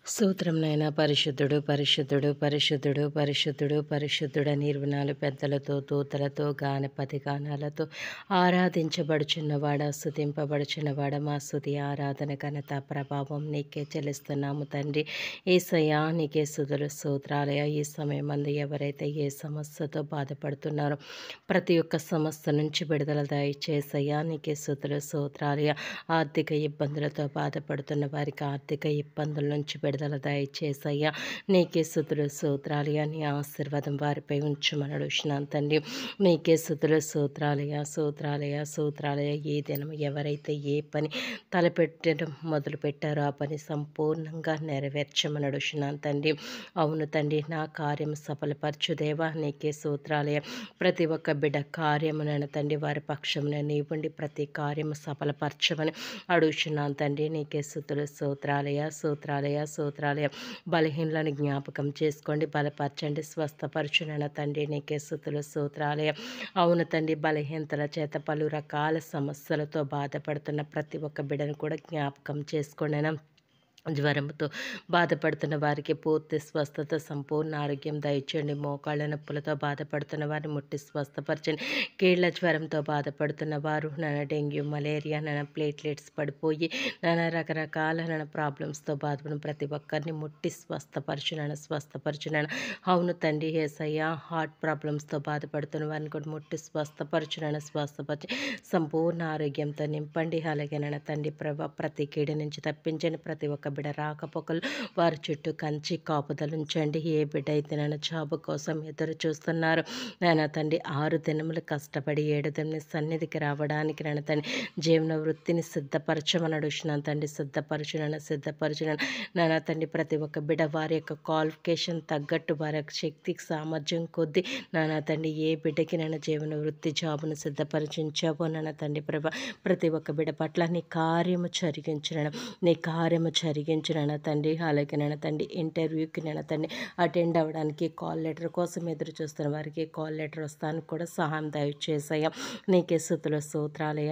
స్తోత్రం నాయనా. పరిశుద్ధుడు పరిశుద్ధుడు పరిశుద్ధుడు పరిశుద్ధుడు పరిశుద్ధుడ నిర్వనాలు పెద్దలతో దూతలతో గానపతి గానాలతో ఆరాధించబడుచున్నవాడ స్తుతింపబడుచున్నవాడ మా స్తుతి ఆరాధన ఘనత ప్రభావం నీకే చెల్లిస్తున్నాము తండ్రి. యేసయ్యా నీకే స్తుతులు స్తోత్రాలయ. ఈ సమయం మందు ఎవరైతే ఏ సమస్యతో బాధపడుతున్నారో ప్రతి ఒక్క సమస్య నుంచి విడుదల దయచేసయ్యా నీకే స్తుతులు స్తోత్రాలయ. ఆర్థిక ఇబ్బందులతో బాధపడుతున్న వారికి ఆర్థిక ఇబ్బందుల నుంచి విడుదల దయచేసయ్యా నీకే స్తుతులు స్తోత్రాలయ. నీ ఆశీర్వాదం వారిపై ఉంచుమని అడుగుచున్నాను తండ్రి. నీకే స్తుతులు స్తోత్రాలయ స్తోత్రాలయ స్తోత్రాలయ. ఏ దినం ఎవరైతే ఏ పని తలపెట్టడం మొదలు పెట్టారో ఆ పని సంపూర్ణంగా నెరవేర్చమని అడుగుచున్నాను తండ్రి. అవును తండ్రి, నా కార్యం సఫలపరచు దేవా నీకే స్తోత్రాలయ. ప్రతి ఒక్క బిడ్డ కార్యమునైనా తండ్రి వారి పక్షమున నీవుండి ప్రతి కార్యము సఫలపరచమని అడుగుచున్నాను తండ్రి. నీకే స్తుతులు స్తోత్రాలయ స్తోత్రాలయ స్తోత్రాలయ. బలహీనలను జ్ఞాపకం చేసుకోండి, బలపరచండి, స్వస్థపరచునైనా తండ్రి. నీకే స్తుతులు స్తోత్రాలయ. అవును తండ్రి, బలహీనతల చేత పలు రకాల సమస్యలతో బాధపడుతున్న ప్రతి ఒక్క బిడ్డను కూడా జ్ఞాపకం చేసుకోండి. జ్వరంతో బాధపడుతున్న వారికి పూర్తి స్వస్థత సంపూర్ణ ఆరోగ్యం దయచేయండి. మోకాళ్ళ నొప్పులతో బాధపడుతున్న వారిని ముట్టి స్వస్థపరచండి. కీళ్ల జ్వరంతో బాధపడుతున్న వారు డెంగ్యూ మలేరియా ప్లేట్లెట్స్ పడిపోయి రకరకాల ప్రాబ్లమ్స్తో బాధపడిన ప్రతి ఒక్కరిని ముట్టి స్వస్థపరచునైనా. అవును తండ్రి యేసయ్యా, హార్ట్ ప్రాబ్లమ్స్తో బాధపడుతున్న వారిని కూడా ముట్టి స్వస్థపరచి సంపూర్ణ ఆరోగ్యంతో నింపండి. అలాగేనైనా తండ్రి ప్రభా ప్రతి కీడు నుంచి తప్పించండి. ప్రతి ఒక్క బిడ్డ రాకపోకలు వారి చుట్టూ కంచి కాపుదలుంచండి. ఏ బిడ్డ అయితే నన్ను జాబు కోసం ఎదురు చూస్తున్నారు నాయన తండ్రి, 6 దినములు కష్టపడి 7 దినం సన్నిధికి రావడానికి నాయన తండ్రి జీవన వృత్తిని సిద్ధపరచమని అడుగుతున్నాను తండ్రి. సిద్ధపరచునైనా నాయన తండ్రి ప్రతి ఒక్క బిడ్డ వారి యొక్క క్వాలిఫికేషన్ తగ్గట్టు వారి యొక్క శక్తికి సామర్థ్యం కొద్దీ నాయన తండ్రి ఏ బిడ్డకి నేను జీవన వృత్తి జాబును సిద్ధపరిచించావో నాయన తండ్రి ప్రభ ప్రతి ఒక్క బిడ్డ పట్ల నీ కార్యము జరిగించునైనా తండ్రి. అలాగే నాయన తండ్రి ఇంటర్వ్యూకి నాయన తండ్రి అటెండ్ అవ్వడానికి కాల్ లెటర్ కోసం ఎదురు చూస్తున్న వారికి కాల్ లెటర్ వస్తానికి కూడా సహాయం దయచేసయ్యా. నీకే స్తుతులు స్తోత్రాలయ.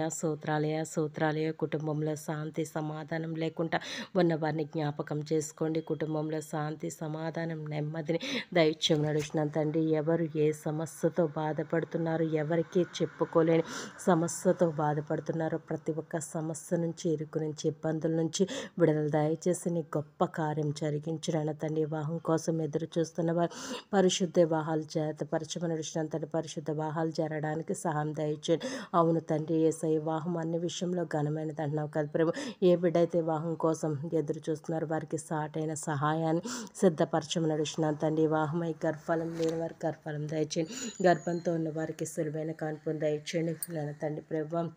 కుటుంబంలో శాంతి సమాధానం లేకుండా ఉన్న వారిని జ్ఞాపకం చేసుకోండి. కుటుంబంలో శాంతి సమాధానం నెమ్మదిని దయచేయమని అడుగుతున్నాను తండ్రి. ఎవరు ఏ సమస్యతో బాధపడుతున్నారో, ఎవరికి చెప్పుకోలేని సమస్యతో బాధపడుతున్నారో ప్రతి ఒక్క సమస్య నుంచి, ఇరుకు నుంచి, ఇబ్బందుల నుంచి విడుదల దయచేసి నీ గొప్ప కార్యం జరిగించునైనా తండ్రి. వివాహం కోసం ఎదురు చూస్తున్న వారు పరిశుద్ధ వివాహాలు జరపరచమని అడుగుతున్నాను తండ్రి. పరిశుద్ధ వివాహాలు జరగడానికి సహాయం దయచేయండి. అవును తండ్రి యేసయ్య, వివాహం అన్ని విషయంలో ఘనమైనది అంటున్నావు కదా ప్రభు. ఏ బిడ్డ అయితే వివాహం కోసం ఎదురు చూస్తున్నారో వారికి సాటైన సహాయాన్ని సిద్ధపరచమని అడుగుతున్నాను తండ్రి. వివాహమై గర్భఫలం లేని వారికి గర్భఫలం దయచేయండి. గర్భంతో ఉన్న వారికి సులువైన కాన్పును దయచేయండి నాయన తండ్రి ప్రభు.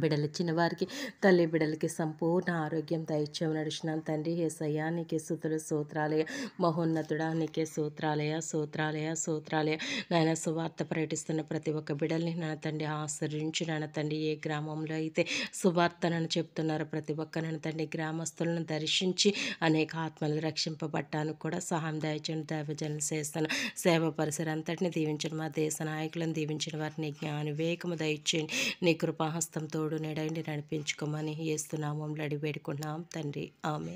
బిడలిచ్చిన వారికి తల్లి బిడలకి సంపూర్ణ ఆరోగ్యం దయచేయమని అడుగుతున్నాను తండ్రి. యేసయ్యా నీకే స్తుతులు స్తోత్రాలయ. మహోన్నతుడా నీకే స్తోత్రాలయ. నాయన సువార్త ప్రకటిస్తున్న ప్రతి ఒక్క బిడల్ని నాన్న తండ్రి ఆశ్రయించి నాన్న తండ్రి ఏ గ్రామంలో అయితే సువార్తనని చెప్తున్నారో ప్రతి ఒక్క నాన్న తండ్రి గ్రామస్తులను దర్శించి అనేక ఆత్మలు రక్షింపబట్టానికి కూడా సహాయం దయచేయండి. దైవజనులు చేస్తున్న సేవ పరిసరం అంతటిని దీవించండి. మా దేశ నాయకులను దీవించిన వారిని జ్ఞాన వివేకము దయచేయండి. నీ కృపాహస్తంతో తోడు నెడండి నడిపించుకోమని యేసు నామములో అడిగి వేడుకున్నాం తండ్రి. ఆమేన్.